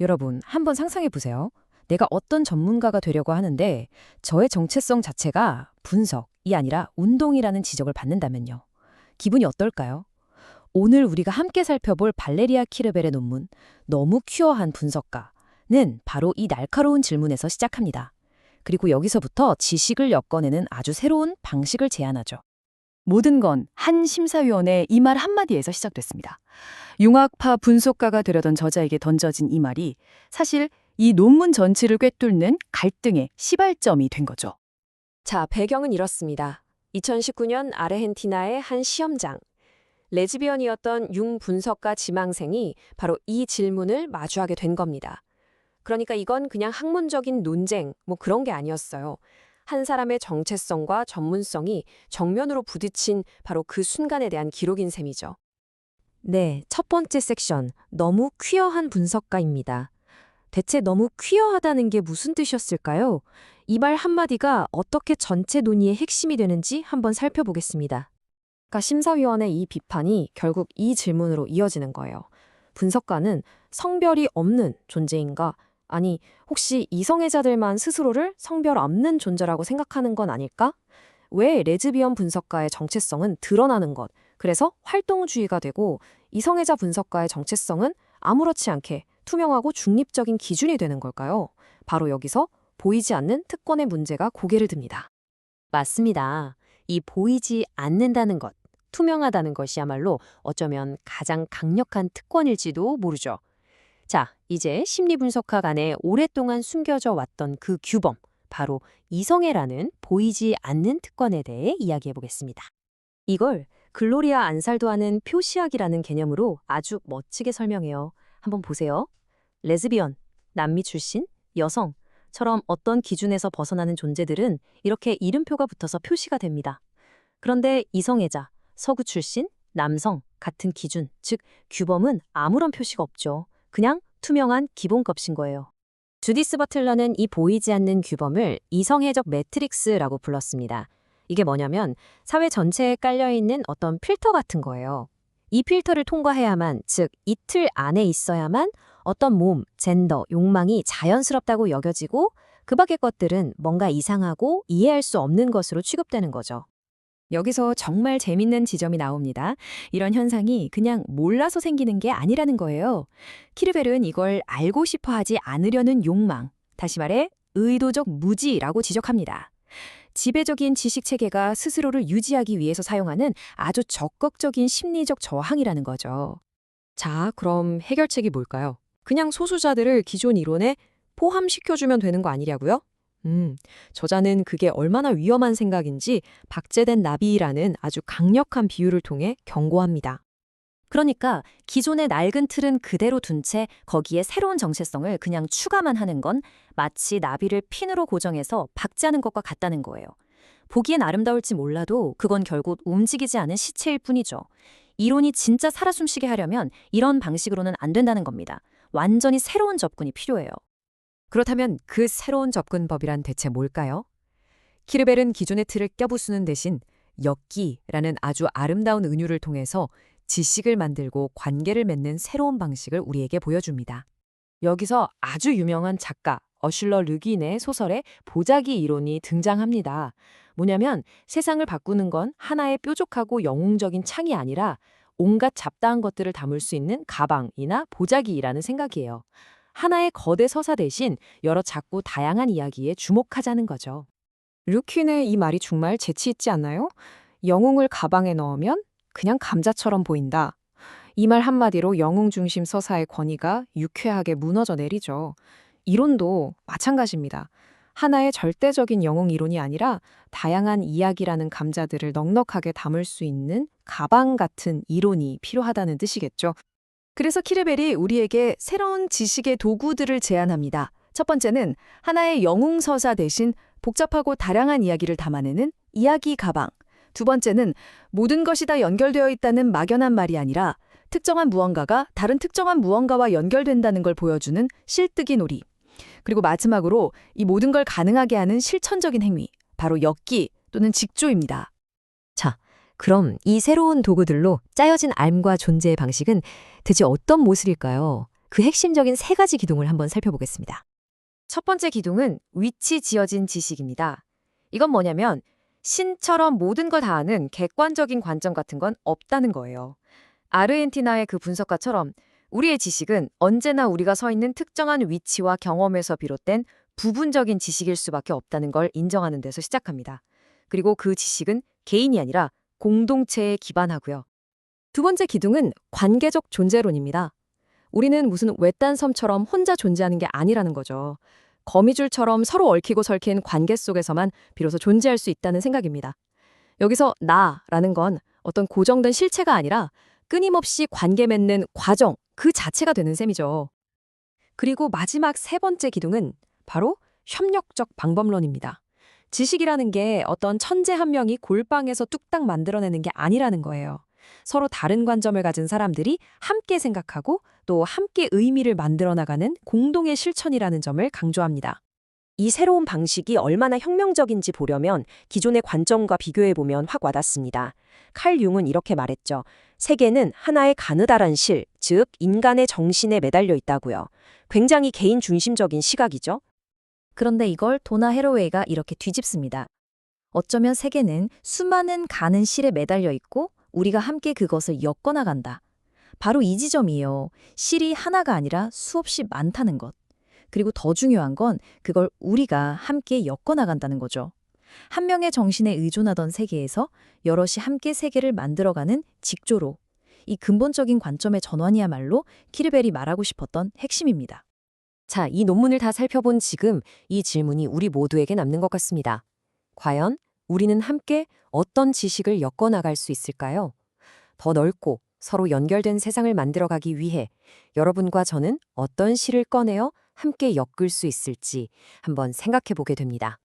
여러분, 한번 상상해 보세요. 내가 어떤 전문가가 되려고 하는데 저의 정체성 자체가 분석이 아니라 운동이라는 지적을 받는다면요. 기분이 어떨까요? 오늘 우리가 함께 살펴볼 발레리아 키르벨의 논문, 너무 퀴어한 분석가는 바로 이 날카로운 질문에서 시작합니다. 그리고 여기서부터 지식을 엮어내는 아주 새로운 방식을 제안하죠. 모든 건 한 심사위원의 이 말 한마디에서 시작됐습니다. 융합파 분석가가 되려던 저자에게 던져진 이 말이 사실 이 논문 전체를 꿰뚫는 갈등의 시발점이 된 거죠. 자, 배경은 이렇습니다. 2019년 아르헨티나의 한 시험장. 레즈비언이었던 융 분석가 지망생이 바로 이 질문을 마주하게 된 겁니다. 그러니까 이건 그냥 학문적인 논쟁, 그런 게 아니었어요. 한 사람의 정체성과 전문성이 정면으로 부딪힌 바로 그 순간에 대한 기록인 셈이죠. 네, 첫 번째 섹션, 너무 퀴어한 분석가입니다. 대체 너무 퀴어하다는 게 무슨 뜻이었을까요? 이 말 한마디가 어떻게 전체 논의의 핵심이 되는지 한번 살펴보겠습니다. 그러니까 심사위원의 이 비판이 결국 이 질문으로 이어지는 거예요. 분석가는 성별이 없는 존재인가? 아니, 혹시 이성애자들만 스스로를 성별 없는 존재라고 생각하는 건 아닐까? 왜 레즈비언 분석가의 정체성은 드러나는 것, 그래서 활동주의가 되고 이성애자 분석가의 정체성은 아무렇지 않게 투명하고 중립적인 기준이 되는 걸까요? 바로 여기서 보이지 않는 특권의 문제가 고개를 듭니다. 맞습니다. 이 보이지 않는다는 것, 투명하다는 것이야말로 어쩌면 가장 강력한 특권일지도 모르죠. 자, 이제 심리분석학 안에 오랫동안 숨겨져 왔던 그 규범, 바로 이성애라는 보이지 않는 특권에 대해 이야기해 보겠습니다. 이걸 글로리아 안살도하는 표시학이라는 개념으로 아주 멋지게 설명해요. 한번 보세요. 레즈비언, 남미 출신, 여성처럼 어떤 기준에서 벗어나는 존재들은 이렇게 이름표가 붙어서 표시가 됩니다. 그런데 이성애자, 서구 출신, 남성 같은 기준, 즉 규범은 아무런 표시가 없죠. 그냥 투명한 기본값인 거예요. 주디스 버틀러는 이 보이지 않는 규범을 이성애적 매트릭스라고 불렀습니다. 이게 뭐냐면 사회 전체에 깔려있는 어떤 필터 같은 거예요. 이 필터를 통과해야만, 즉 이 틀 안에 있어야만 어떤 몸, 젠더, 욕망이 자연스럽다고 여겨지고 그 밖의 것들은 뭔가 이상하고 이해할 수 없는 것으로 취급되는 거죠. 여기서 정말 재밌는 지점이 나옵니다. 이런 현상이 그냥 몰라서 생기는 게 아니라는 거예요. 키르벨은 이걸 알고 싶어 하지 않으려는 욕망, 다시 말해 의도적 무지라고 지적합니다. 지배적인 지식 체계가 스스로를 유지하기 위해서 사용하는 아주 적극적인 심리적 저항이라는 거죠. 자, 그럼 해결책이 뭘까요? 그냥 소수자들을 기존 이론에 포함시켜주면 되는 거 아니냐고요? 저자는 그게 얼마나 위험한 생각인지 박제된 나비라는 아주 강력한 비유를 통해 경고합니다. 그러니까 기존의 낡은 틀은 그대로 둔 채 거기에 새로운 정체성을 그냥 추가만 하는 건 마치 나비를 핀으로 고정해서 박제하는 것과 같다는 거예요. 보기엔 아름다울지 몰라도 그건 결국 움직이지 않은 시체일 뿐이죠. 이론이 진짜 살아 숨쉬게 하려면 이런 방식으로는 안 된다는 겁니다. 완전히 새로운 접근이 필요해요. 그렇다면 그 새로운 접근법이란 대체 뭘까요? 키르벨은 기존의 틀을 껴부수는 대신 엮기라는 아주 아름다운 은유를 통해서 지식을 만들고 관계를 맺는 새로운 방식을 우리에게 보여줍니다. 여기서 아주 유명한 작가 어슐러 르긴의 소설에 보자기 이론이 등장합니다. 뭐냐면 세상을 바꾸는 건 하나의 뾰족하고 영웅적인 창이 아니라 온갖 잡다한 것들을 담을 수 있는 가방이나 보자기라는 생각이에요. 하나의 거대 서사 대신 여러 작고 다양한 이야기에 주목하자는 거죠. 르퀸의 이 말이 정말 재치 있지 않나요? 영웅을 가방에 넣으면 그냥 감자처럼 보인다. 이 말 한마디로 영웅 중심 서사의 권위가 유쾌하게 무너져 내리죠. 이론도 마찬가지입니다. 하나의 절대적인 영웅 이론이 아니라 다양한 이야기라는 감자들을 넉넉하게 담을 수 있는 가방 같은 이론이 필요하다는 뜻이겠죠. 그래서 키르벨이 우리에게 새로운 지식의 도구들을 제안합니다. 첫 번째는 하나의 영웅 서사 대신 복잡하고 다양한 이야기를 담아내는 이야기 가방. 두 번째는 모든 것이 다 연결되어 있다는 막연한 말이 아니라 특정한 무언가가 다른 특정한 무언가와 연결된다는 걸 보여주는 실뜨기 놀이. 그리고 마지막으로 이 모든 걸 가능하게 하는 실천적인 행위, 바로 엮기 또는 직조입니다. 자, 그럼 이 새로운 도구들로 짜여진 삶과 존재의 방식은 대체 어떤 모습일까요? 그 핵심적인 세 가지 기둥을 한번 살펴보겠습니다. 첫 번째 기둥은 위치 지어진 지식입니다. 이건 뭐냐면 신처럼 모든 걸 다 아는 객관적인 관점 같은 건 없다는 거예요. 아르헨티나의 그 분석가처럼 우리의 지식은 언제나 우리가 서 있는 특정한 위치와 경험에서 비롯된 부분적인 지식일 수밖에 없다는 걸 인정하는 데서 시작합니다. 그리고 그 지식은 개인이 아니라 공동체에 기반하고요. 두 번째 기둥은 관계적 존재론입니다. 우리는 무슨 외딴 섬처럼 혼자 존재하는 게 아니라는 거죠. 거미줄처럼 서로 얽히고 설킨 관계 속에서만 비로소 존재할 수 있다는 생각입니다. 여기서 나라는 건 어떤 고정된 실체가 아니라 끊임없이 관계 맺는 과정 그 자체가 되는 셈이죠. 그리고 마지막 세 번째 기둥은 바로 협력적 방법론입니다. 지식이라는 게 어떤 천재 한 명이 골방에서 뚝딱 만들어내는 게 아니라는 거예요. 서로 다른 관점을 가진 사람들이 함께 생각하고 또 함께 의미를 만들어 나가는 공동의 실천이라는 점을 강조합니다. 이 새로운 방식이 얼마나 혁명적인지 보려면 기존의 관점과 비교해보면 확 와닿습니다. 칼 융은 이렇게 말했죠. 세계는 하나의 가느다란 실, 즉 인간의 정신에 매달려 있다고요. 굉장히 개인 중심적인 시각이죠. 그런데 이걸 도나 해로웨이가 이렇게 뒤집습니다. 어쩌면 세계는 수많은 가는 실에 매달려 있고 우리가 함께 그것을 엮어나간다. 바로 이 지점이에요. 실이 하나가 아니라 수없이 많다는 것. 그리고 더 중요한 건 그걸 우리가 함께 엮어나간다는 거죠. 한 명의 정신에 의존하던 세계에서 여럿이 함께 세계를 만들어가는 직조로. 이 근본적인 관점의 전환이야말로 키르벨이 말하고 싶었던 핵심입니다. 자, 이 논문을 다 살펴본 지금 이 질문이 우리 모두에게 남는 것 같습니다. 과연 우리는 함께 어떤 지식을 엮어나갈 수 있을까요? 더 넓고 서로 연결된 세상을 만들어가기 위해 여러분과 저는 어떤 실을 꺼내어 함께 엮을 수 있을지 한번 생각해 보게 됩니다.